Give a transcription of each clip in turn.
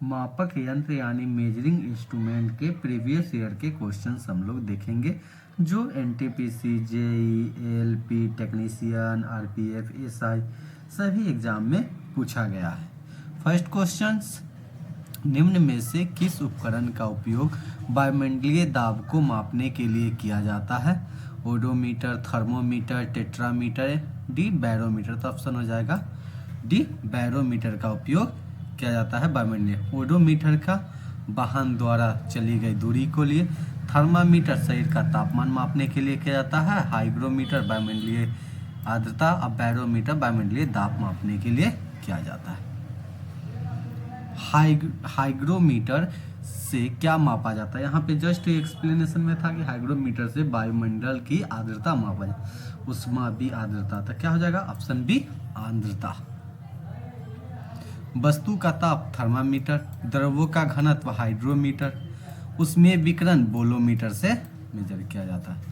मापक यंत्र यानी मेजरिंग इंस्ट्रूमेंट के प्रीवियस ईयर के क्वेश्चंस हम लोग देखेंगे जो NTPC, JE, LP, technician, RPF, SI सभी एग्जाम में पूछा गया है। फर्स्ट क्वेश्चंस, निम्न में से किस उपकरण का उपयोग वायुमंडलीय दाब को मापने के लिए किया जाता है? Odometer, thermometer, tetrameter, D barometer. तो ऑप्शन हो जाएगा डी बैरोमीटर का उपयोग किया जाता है वायुमंडलीय। ओडोमीटर का वाहन द्वारा चली गई दूरी को लिए, थर्मामीटर शरीर का तापमान मापने के लिए किया जाता है, हाइग्रोमीटर वायुमंडलीय आर्द्रता और बैरोमीटर वायुमंडलीय दाब मापने के लिए किया जाता है। हाइग्रोमीटर से क्या मापा जाता है? यहाँ पे जस्ट एक्सप्लेनेशन में था कि हाइग्रोमीटर से वायुमंडल की आर्द्रता मापा जाए, उष्मा भी आर्द्रता। तो क्या हो जाएगा? ऑप्शन बी आर्द्रता। वस्तु का ताप थर्मामीटर, द्रव्यों का घनत्व हाइड्रोमीटर, उसमें विकिरण बोलोमीटर से मेजर किया जाता है।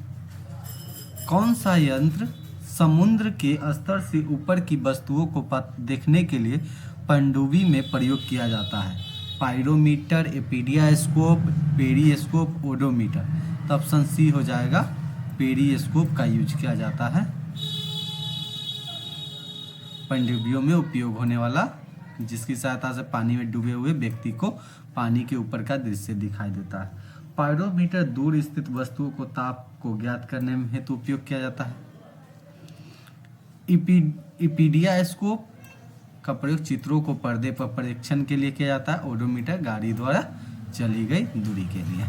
कौन सा यंत्र समुद्र के स्तर से ऊपर की वस्तुओं को देखने के लिए पनडुब्बी में प्रयोग किया जाता है? Pyrometer, epidiascope, periscope, odometer. तो ऑप्शन सी हो जाएगा, पेरिस्कोप का यूज किया जाता है। पनडुब्बियों में उपयोग होने वाला, जिसकी सहायता से पानी में डूबे हुए व्यक्ति को पानी के ऊपर का दृश्य दिखाई देता है। पायरोमीटर दूर स्थित वस्तुओं को ताप को ज्ञात करने में हेतु उपयोग किया जाता है। एपीडियास्कोप का प्रयोग चित्रों को पर्दे पर परीक्षण के लिए किया जाता है। ओडोमीटर गाड़ी द्वारा चली गई दूरी के लिए।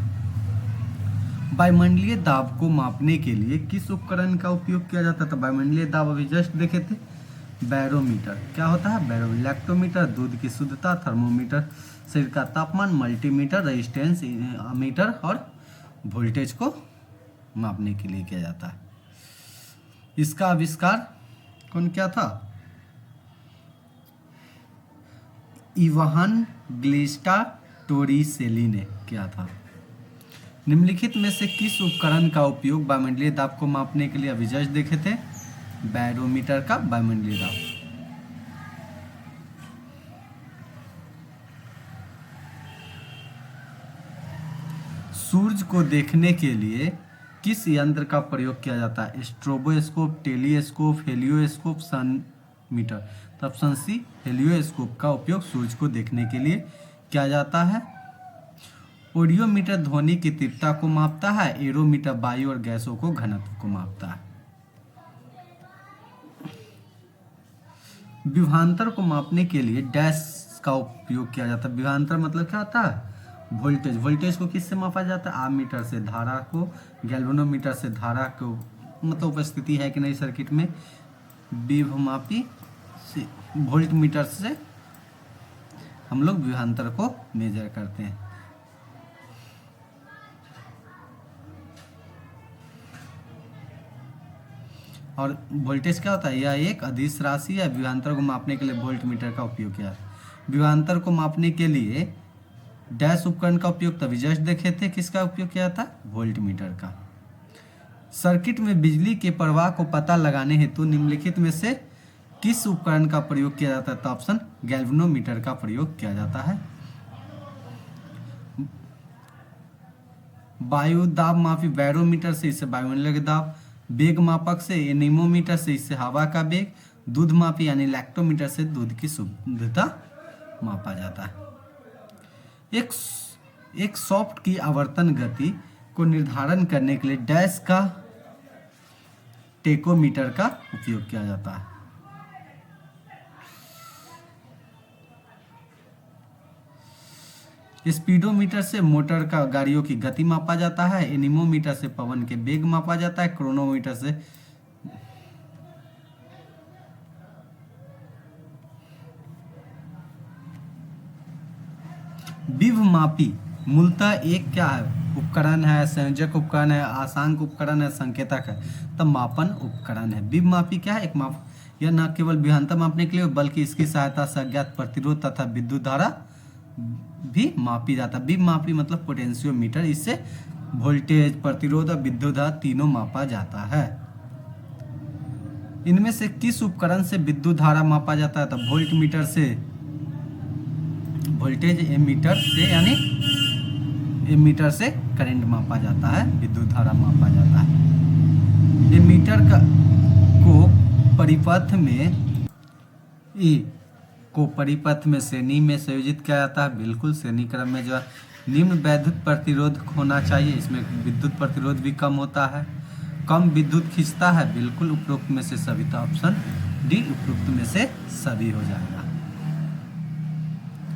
वायुमंडलीय दाब को मापने के लिए किस उपकरण का उपयोग किया जाता था? वायुमंडलीय दाब अभी जस्ट देखे थे। बैरोमीटर क्या होता है? बैरोमीटर। लैक्टोमीटर दूध की शुद्धता, थर्मोमीटर शरीर का तापमान, मल्टीमीटर रेजिस्टेंस मीटर और वोल्टेज को मापने के लिए किया जाता है। इसका आविष्कार कौन किया था? इवान ग्लिस्टा टोरिसेली ने किया था। निम्नलिखित में से किस उपकरण का उपयोग वायुमंडलीय दाब को मापने के लिए अभी जस्ट देखे थे? बैरोमीटर का वायुमंडलीय दाब। सूरज को देखने के लिए किस यंत्र का प्रयोग किया जाता है? स्ट्रोबोस्कोप, टेलीस्कोप, हेलियोस्कोप, सन मीटर। तो ऑप्शन सी हेलियोस्कोप का उपयोग सूरज को देखने के लिए किया जाता है। ओडियोमीटर ध्वनि की तीव्रता को मापता है। एरोमीटर वायु और गैसों को घनत्व को मापता है। विभवांतर को मापने के लिए डैश का उपयोग किया जाता है। विभवांतर मतलब क्या होता है? वोल्टेज। वोल्टेज को किससे मापा जाता है? आमीटर से। धारा को गैल्वेनोमीटर से। धारा को मतलब उपस्थिति है कि नहीं सर्किट में। विभवमापी से वोल्ट मीटर से हम लोग विभवांतर को मेजर करते हैं। और वोल्टेज क्या होता है? यह एक अदिश राशि है। विभवांतर को मापने के लिए वोल्ट मीटर का उपयोग किया है। विभवांतर को मापने के लिए डैश उपकरण का उपयोग तभी जस्ट देखे थे। किसका उपयोग किया था? वोल्ट मीटर का। सर्किट में बिजली के प्रवाह को पता लगाने हेतु निम्नलिखित में से किस उपकरण का प्रयोग किया जाता है? तो ऑप्शन गैल्वेनोमीटर का प्रयोग किया जाता है। वायु दाब मापी बैरोमीटर से, इससे वायुमंडल के दाब। वेग मापक से एनीमोमीटर से, इससे हवा का वेग। दूध मापी यानी लैक्टोमीटर से दूध की शुद्धता मापा जाता है। एक सॉफ्ट की आवर्तन गति को निर्धारण करने के लिए डैश का टेकोमीटर का उपयोग किया जाता है। स्पीडोमीटर से मोटर का गाड़ियों की गति मापा जाता है। एनीमोमीटर से पवन के वेग मापा जाता है। क्रोनोमीटर से विभवमापी मूलतः एक क्या है? उपकरण है, संयोजक उपकरण है, आसांक उपकरण है, संकेतक है। तब मापन उपकरण है। विभवमापी क्या है? एक माप। यह न केवल विभवांतर मापने के लिए बल्कि इसकी सहायता से अज्ञात प्रतिरोध तथा विद्युत धारा भी मापी जाता है। विभवमापी मतलब पोटेंशियोमीटर। इससे वोल्टेज, प्रतिरोध और विद्युत धारा तीनों मापा जाता है। इनमें से किस उपकरण से विद्युत धारा मापा जाता है? तो वोल्ट मीटर से वोल्टेज एमीटर से यानी एमीटर से करंट मापा जाता है, विद्युत धारा मापा जाता है। एमीटर को परिपथ में श्रेणी में संयोजित किया जाता है। बिल्कुल श्रेणी क्रम में जो है निम्न विद्युत प्रतिरोध होना चाहिए, इसमें विद्युत प्रतिरोध भी कम होता है। कम विद्युत खींचता है, बिल्कुल उपरोक्त में से सभी, तो ऑप्शन डी उपरोक्त में से सभी हो जाएगा।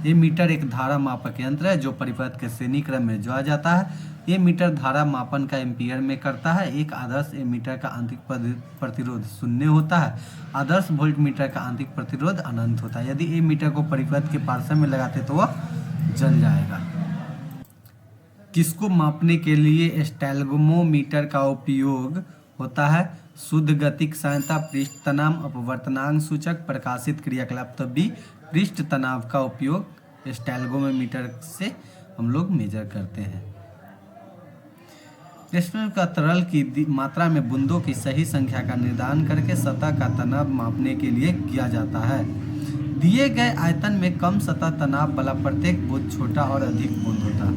ये मीटर एक धारा मापक यंत्र है जो परिपथ के श्रेणी क्रम में जोड़ा जाता है। ये मीटर धारा मापन का एम्पीयर में करता है। एक आदर्श एमीटर का आंतरिक प्रतिरोध 0 होता है। आदर्श वोल्ट मीटर का आंतरिक प्रतिरोध अनंत होता है। यदि ये मीटर को परिपथ के पार्श्व में लगाते तो वह जल जाएगा। किसको मापने के लिए स्टैल्गोमीटर का उपयोग होता है? शुद्ध गतिक सहायता, पृष्ठ तनाव, अपवर्तनांक सूचक, प्रकाशित क्रियाकलाप। तो बी पृष्ठ तनाव का उपयोग स्टैल्गोमीटर से हम लोग मेजर करते हैं। रेस्टोरेंट का तरल की मात्रा में बूंदों की सही संख्या का निर्धारण करके सतह का तनाव मापने के लिए किया जाता है। दिए गए आयतन में कम सतह तनाव वाला प्रत्येक बूंद छोटा और अधिक बूंद होता है।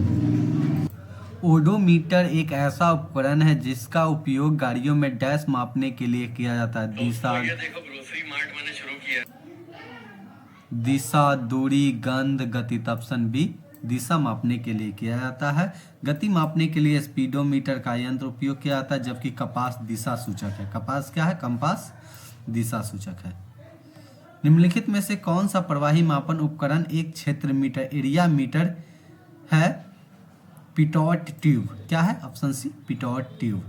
ओडोमीटर एक ऐसा उपकरण है जिसका उपयोग गाड़ियों में डैश मापने के लिए किया जाता है। दिशा, दूरी, गंध, गति। ऑप्शन बी दिशा मापने के लिए किया जाता है। गति मापने के लिए स्पीडोमीटर का यंत्र उपयोग किया जाता है, जबकि कपास दिशा सूचक है। कपास क्या है? कंपास दिशा सूचक है। निम्नलिखित में से कौन सा प्रवाही मापन उपकरण एक क्षेत्र मीटर एरिया मीटर है? Pitot tube. क्या है? Option C pitot tube.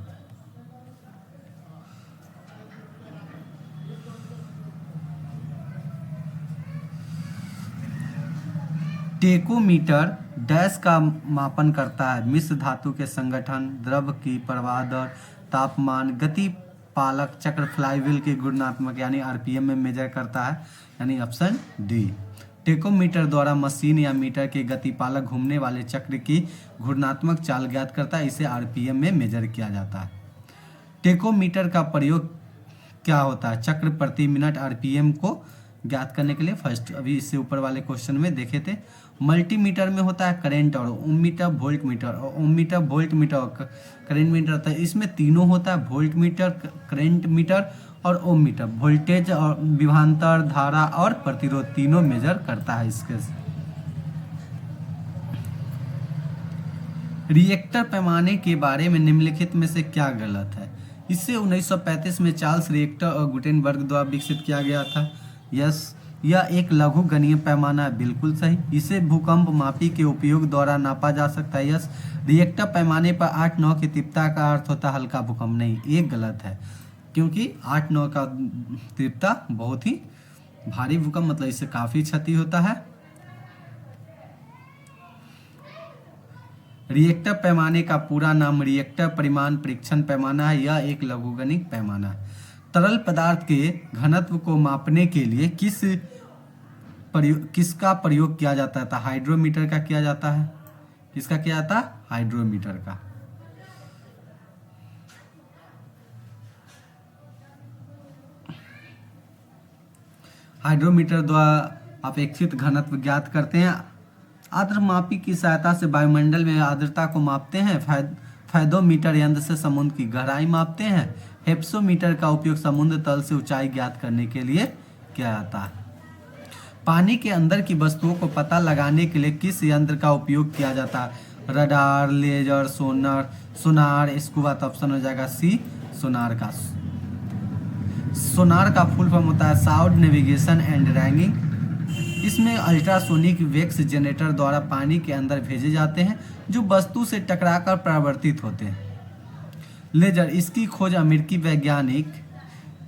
Tachometer dash का मापन करता है? मिश्र धातु के संगठन, द्रव की प्रवाह दर, तापमान, गति पालक चक्र, फ्लाईव्हील के गुणात्मक यानी आरपीएम में मेजर करता है, यानी ऑप्शन डी। टेकोमीटर द्वारा मशीन या मीटर के गतिपालक घूमने वाले चक्र की घूर्णात्मक चाल ज्ञात करता है, इसे आरपीएम में मेजर किया जाता है। टेकोमीटर का प्रयोग क्या होता है? चक्र प्रति मिनट आरपीएम को ज्ञात करने के लिए। फर्स्ट अभी इससे ऊपर वाले क्वेश्चन में देखे थे। मल्टीमीटर में होता है करंट और ओम मीटर, वोल्ट मीटर और ओम मीटर, वोल्ट मीटर और करंट मीटर होता है। इसमें तीनों होता है, वोल्ट मीटर, करंट मीटर और ओम मीटर। वोल्टेज और विभवांतर, धारा और प्रतिरोध तीनों मेजर करता है इसके। रिएक्टर पैमाने के बारे में निम्नलिखित में से क्या गलत है? इसे 1935 में चार्ल्स रिएक्टर और गुटेनबर्ग द्वारा विकसित किया गया था। यस, यह एक लघु गणीय पैमाना है। बिल्कुल सही। इसे भूकंप मापी के उपयोग द्वारा नापा जा सकता है। यस, रिएक्टर पैमाने पर 8-9 की तीव्रता का अर्थ होता है हल्का भूकंप। नहीं, एक गलत है, क्योंकि 8-9 का तीव्रता बहुत ही भारी भूकंप, मतलब इससे काफी क्षति होता है। रिएक्टर पैमाने का पूरा नाम रिएक्टर परिमाण परीक्षण पैमाना है। यह एक लघुगणिक पैमाना है। तरल पदार्थ के घनत्व को मापने के लिए किसका प्रयोग किया जाता है? हाइड्रोमीटर का किया जाता है। किसका किया जाता है? हाइड्रोमीटर का। हाइड्रोमीटर द्वारा अपेक्षित घनत्व ज्ञात करते हैं। आर्द्रमापी की सहायता से वायुमंडल में आर्द्रता को मापते हैं। फैदोमीटर यंत्र से समुद्र की गहराई मापते हैं। हेप्सोमीटर का उपयोग समुद्र तल से ऊंचाई ज्ञात करने के लिए किया जाता है। पानी के अंदर की वस्तुओं को पता लगाने के लिए किस यंत्र का उपयोग किया जाता है? रडार, लेजर, सोनार, स्कूबा। तो ऑप्शन हो जाएगा सी सोनार का। सोनार का फुल फॉर्म होता है साउंड नेविगेशन एंड रैंगिंग। इसमें अल्ट्रासोनिक वेव्स जनरेटर द्वारा पानी के अंदर भेजे जाते हैं जो वस्तु से टकराकर परावर्तित होते हैं। लेजर, इसकी खोज अमेरिकी वैज्ञानिक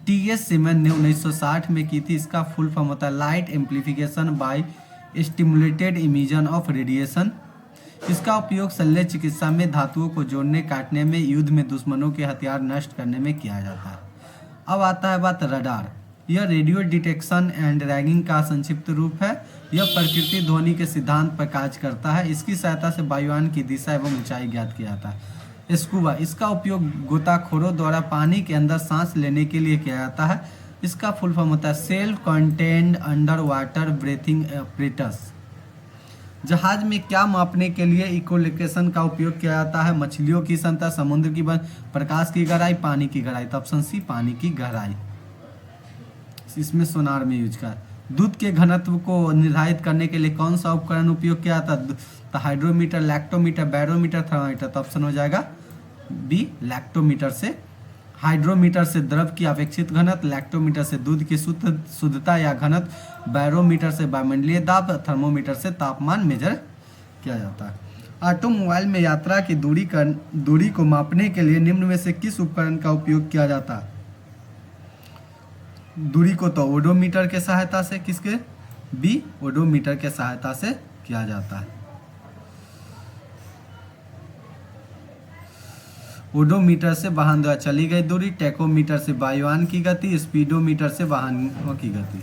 टी.एस. सीमन ने 1960 में की थी। इसका फुल फॉर्म होता है light amplification by stimulated emission of radiation. इसका उपयोग शल्य चिकित्सा में धातुओं को जोड़ने, काटने में, युद्ध में दुश्मनों के हथियार नष्ट करने में किया जाता है। अब आता है बात रडार। यह रेडियो डिटेक्शन एंड रैगिंग का संक्षिप्त रूप है। यह प्रकृति ध्वनि के सिद्धांत पर कार्य करता है। इसकी सहायता से वायुयान की दिशा एवं ऊंचाई ज्ञात किया जाता है। स्कूबा, इसका उपयोग गोताखोरों द्वारा पानी के अंदर सांस लेने के लिए किया जाता है। इसका फुल फॉर्म होता है self contained under water breathing apparatus. जहाज में क्या मापने के लिए इकोलोकेशन का उपयोग किया जाता है? मछलियों की संख्या, समुद्र की प्रकाश की गहराई, पानी की गहराई। तो ऑप्शन सी पानी की गहराई, इसमें सोनार में यूज का। दूध के घनत्व को निर्धारित करने के लिए कौन सा उपकरण उपयोग किया जाता है? तो हाइड्रोमीटर, लैक्टोमीटर, बैरोमीटर, थर्मामीटर। तो ऑप्शन हो जाएगा बी लैक्टोमीटर से। हाइड्रोमीटर से द्रव की अपेक्षित घनत्व, लैक्टोमीटर से दूध की शुद्धता या घनत्व, बैरोमीटर से वायुमंडलीय दाब, थर्मोमीटर से तापमान मेजर किया जाता है। ऑटोमोबाइल में यात्रा की दूरी को मापने के लिए निम्न में से किस उपकरण का उपयोग किया जाता है? दूरी को तो ओडोमीटर के सहायता से, किसके? बी ओडोमीटर के सहायता से किया जाता है। ओडोमीटर से वाहन द्वारा चली गई दूरी, टेकोमीटर से वायुयान की गति, स्पीडोमीटर से वाहनों की गति।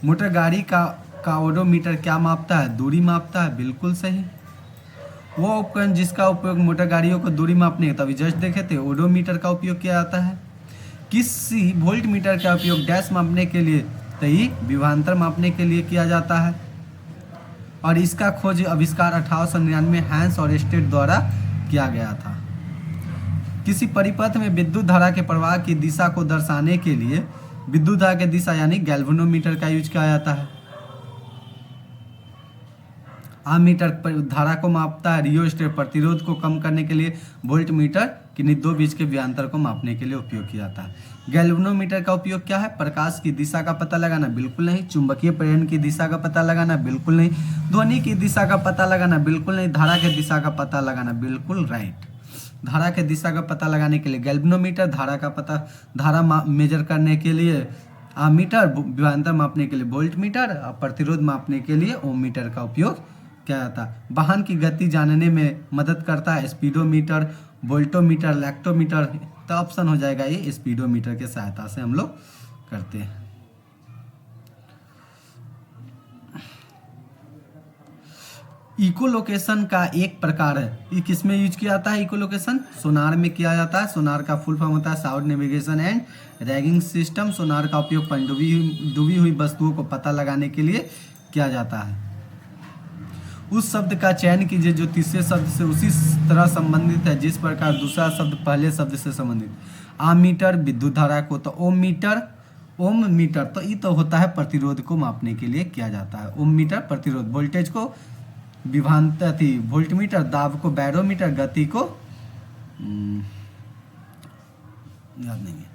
मोटर गाड़ी का ओडोमीटर क्या मापता है? दूरी मापता है, बिल्कुल सही। वो उपकरण जिसका उपयोग मोटर गाड़ियों को दूरी मापने के तभी जस्ट देखे थे, ओडोमीटर का उपयोग किया जाता है। किसी वोल्ट मीटर का उपयोग डैश मापने के लिए, तई विभवांतर मापने के लिए किया जाता है। और इसका खोज आविष्कार 1899 हैंस और स्टेट द्वारा किया गया था। किसी परिपथ में विद्युत धारा के प्रवाह की दिशा को दर्शाने के लिए विद्युत धारा की दिशा यानी गैल्वेनोमीटर का यूज किया जाता है। आमीटर धारा को मापता है। रियोस्टेट प्रतिरोध को कम करने के लिए, वोल्ट मीटर किन्हीं दो बीच के विभवांतर को मापने के लिए उपयोग किया जाता है। गैल्वेनोमीटर का उपयोग क्या है? प्रकाश की दिशा का पता लगाना, बिल्कुल नहीं। चुंबकीय प्रेरण की दिशा का पता लगाना, बिल्कुल नहीं। ध्वनि की दिशा का पता लगाना, बिल्कुल नहीं। धारा की दिशा का पता लगाना, बिल्कुल राइट। धारा के दिशा का पता लगाने के लिए गैल्वेनोमीटर, धारा मेजर करने के लिए आमीटर, विभवांतर मापने के लिए वोल्ट मीटर और प्रतिरोध मापने के लिए ओम मीटर का उपयोग किया जाता है। वाहन की गति जानने में मदद करता है स्पीडोमीटर, वोल्टोमीटर, लैक्टोमीटर। तो ऑप्शन हो जाएगा ये स्पीडोमीटर के सहायता से हम लोग करते हैं। इकोलोकेशन का एक प्रकार है, ये किसमें यूज किया जाता है? इकोलोकेशन सोनार में किया जाता है। सोनार का फुल फॉर्म होता है south navigation and ragging system. Sonar का उपयोग डूबी हुई वस्तुओं को पता लगाने के लिए किया जाता है। उस शब्द का चयन कीजिए जो तीसरे शब्द से उसी तरह संबंधित है जिस प्रकार दूसरा शब्द पहले शब्द से संबंधित। आमीटर विद्युत धारा को, तो ओम मीटर तो ये तो होता है प्रतिरोध को मापने के लिए किया जाता है। ओम मीटर प्रतिरोध, वोल्टेज को विभवांतर थी, वोल्टमीटर, दाब को बैरोमीटर, गति को याद नहीं है।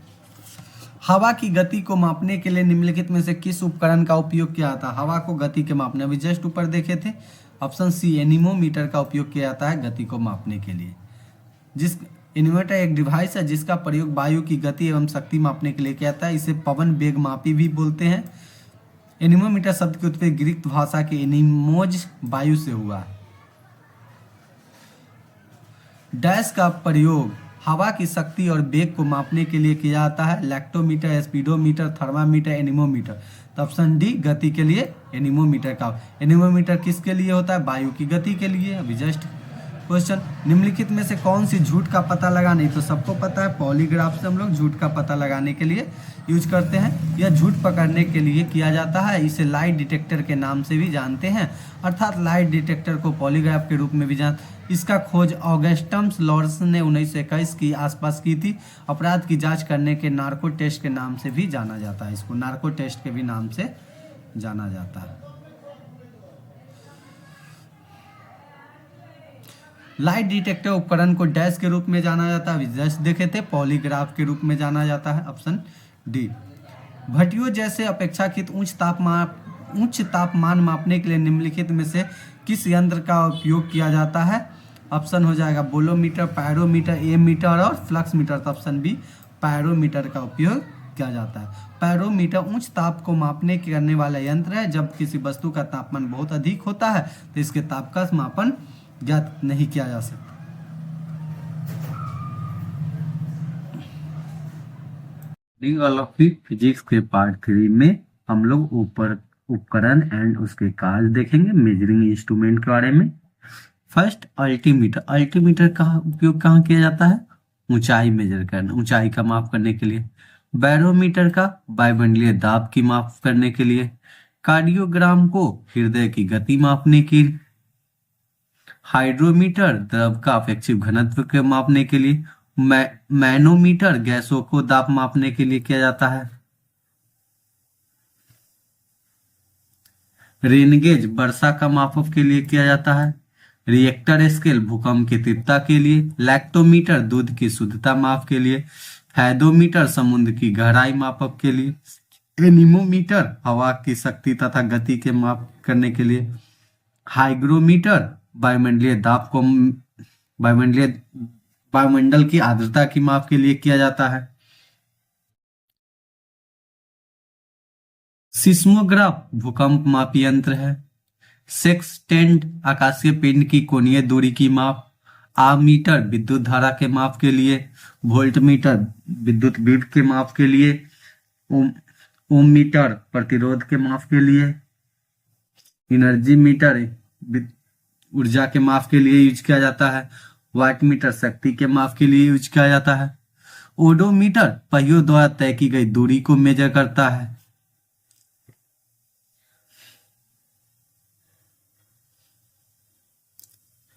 हवा की गति को मापने के लिए निम्नलिखित में से किस उपकरण का उपयोग किया जाता है? हवा को गति के मापने, अभी जस्ट ऊपर देखे थे। ऑप्शन सी एनीमोमीटर का उपयोग किया जाता है गति को मापने के लिए। एनीमोमीटर एक डिवाइस है जिसका प्रयोग वायु की गति एवं शक्ति मापने के लिए किया जाता है। इसे पवन वेग मापी भी बोलते हैं। एनीमोमीटर शब्द की उत्पत्ति ग्रीक भाषा के एनीमोज वायु से हुआ। डैश का प्रयोग हवा की शक्ति और वेग को मापने के लिए किया जाता है। Lactometer, speedometer, thermometer, anemometer. तो ऑप्शन डी गति के लिए एनीमोमीटर का। एनीमोमीटर किसके लिए होता है? वायु की गति के लिए। अभी जस्ट क्वेश्चन, निम्नलिखित में से कौन सी झूठ का पता लगाने, तो सबको पता है पॉलीग्राफ से हम लोग झूठ का पता लगाने के लिए यूज करते हैं। यह झूठ पकड़ने के लिए किया जाता है। इसे लाइट डिटेक्टर के नाम से भी जानते हैं, अर्थात लाइट डिटेक्टर को पॉलीग्राफ के रूप में भी इसका खोज ऑगस्टस लॉरेंस ने 1921 की आसपास की थी। अपराध की जांच करने के नार्को टेस्ट के नाम से भी जाना जाता है। इसको नार्को टेस्ट के भी नाम से जाना जाता है। लाइट डिटेक्टर उपकरण को डैश के रूप में जाना जाता है, जस्ट देखे थे, पॉलीग्राफ के रूप में जाना जाता है। Option D. भट्टियों जैसे अपेक्षाकृत उच्च तापमान मापने के लिए निम्नलिखित में से किस यंत्र का उपयोग किया जाता है? ऑप्शन हो जाएगा बोलोमीटर, पायरोमीटर, एमीटर और फ्लक्स मीटर। तो ऑप्शन बी पायरोमीटर का उपयोग किया जाता है। पायरोमीटर उच्च ताप को मापने करने वाला यंत्र है। जब किसी वस्तु का तापमान बहुत अधिक होता है तो इसके ताप का मापन ज्ञात नहीं किया जा सकता। फिजिक्स के पार्ट 3 में हम लोग ऊपर उपकरण एंड उसके कार्य देखेंगे, मेजरिंग इंस्ट्रूमेंट के बारे में। First altimeter. अल्टीमीटर का उपयोग कहाँ किया जाता है? ऊंचाई मेजर करना, ऊंचाई का माप करने के लिए। बैरोमीटर का वायुमंडलीय दाब की माप करने के लिए। कार्डियोग्राम को हृदय की गति मापने के लिए, हाइड्रोमीटर द्रव का अपेक्षित घनत्व के मापने के लिए, मैनोमीटर गैसों को दाब मापने के लिए किया जाता है, रेनगेज वर्षा का मापक के लिए किया जाता है, रिएक्टर स्केल भूकंप की तीव्रता के लिए, लैक्टोमीटर दूध की शुद्धता माप के लिए, हैडोमीटर समुद्र की गहराई मापक के लिए, एनीमोमीटर हवा की शक्ति तथा गति के माप करने के लिए, हाइग्रोमीटर वायुमंडलीय दाब को वायुमंडल की आर्द्रता की माप के लिए किया जाता है, सिस्मोग्राफ भूकंप मापी यंत्र है, सेक्सटेंट आकाशीय पिंड की कोणीय दूरी की माप, आमीटर विद्युत धारा के माप के लिए, वोल्टमीटर विद्युत वेग के माप के लिए, ओम मीटर प्रतिरोध के माप के लिए, एनर्जी मीटर ऊर्जा के माप के लिए यूज किया जाता है, वाट मीटर शक्ति के माप के लिए यूज किया जाता है, ओडोमीटर पहियों द्वारा तय की गई दूरी को मेजर करता है,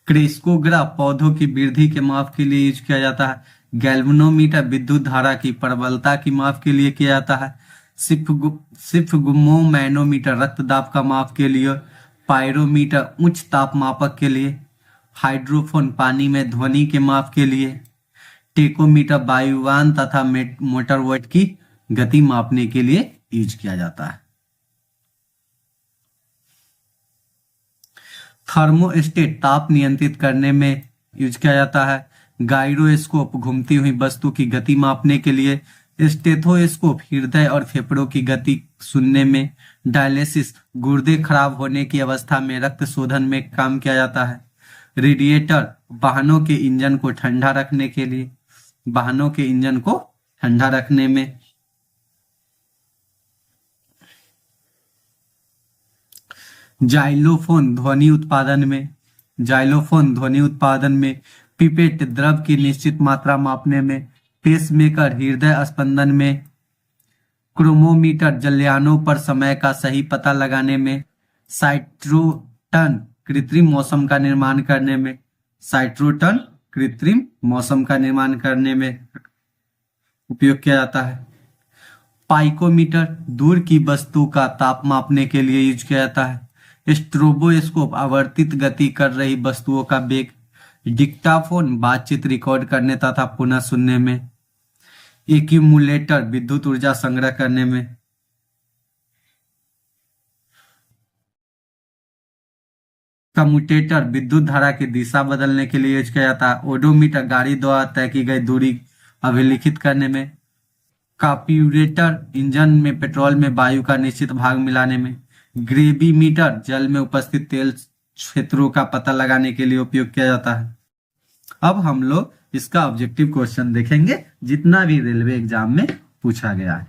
क्रेस्कोग्राफ पौधों की वृद्धि के माप के लिए यूज किया जाता है, गैल्वेनोमीटर विद्युत धारा की प्रबलता की माप के लिए किया जाता है, सिफ्गमोमैनोमीटर रक्तदाब का माप के लिए, पायरोमीटर उच्च ताप मापक के लिए, हाइड्रोफोन पानी में ध्वनि के माप के लिए, टेकोमीटर वायुयान तथा मोटरबोट की गति मापने के लिए यूज किया जाता है। थर्मोस्टेट ताप नियंत्रित करने में यूज किया जाता है, गायरोस्कोप घूमती हुई वस्तु की गति मापने के लिए, स्टेथोस्कोप हृदय और फेफड़ों की गति सुनने में, डायलिसिस गुर्दे खराब होने की अवस्था में रक्त शोधन में काम किया जाता है, रेडिएटर वाहनों के इंजन को ठंडा रखने के लिए, वाहनों के इंजन को ठंडा रखने में, जाइलोफोन ध्वनि उत्पादन में, पिपेट द्रव की निश्चित मात्रा मापने में, पेसमेकर हृदय स्पंदन में, क्रोमोमीटर जलयानों पर समय का सही पता लगाने में, साइट्रोटन कृत्रिम मौसम का निर्माण करने में उपयोग किया जाता है, पाइकोमीटर दूर की वस्तु का ताप मापने के लिए यूज किया जाता है, स्ट्रोबोस्कोप आवर्तित गति कर रही वस्तुओं का वेग, डिक्टाफोन बातचीत रिकॉर्ड करने तथा पुनः सुनने में, एक्यूमुलेटर विद्युत ऊर्जा संग्रह करने में, कम्यूटेटर विद्युत धारा की दिशा बदलने के लिए यूज किया जाता है, ओडोमीटर गाड़ी द्वारा तय की गई दूरी अभिलिखित करने में, कार्ब्यूरेटर इंजन में पेट्रोल में वायु का निश्चित भाग मिलाने में, ग्रेविमीटर जल में उपस्थित तेल क्षेत्रों का पता लगाने के लिए उपयोग किया जाता है। अब हम लोग इसका ऑब्जेक्टिव क्वेश्चन देखेंगे जितना भी रेलवे एग्जाम में पूछा गया है।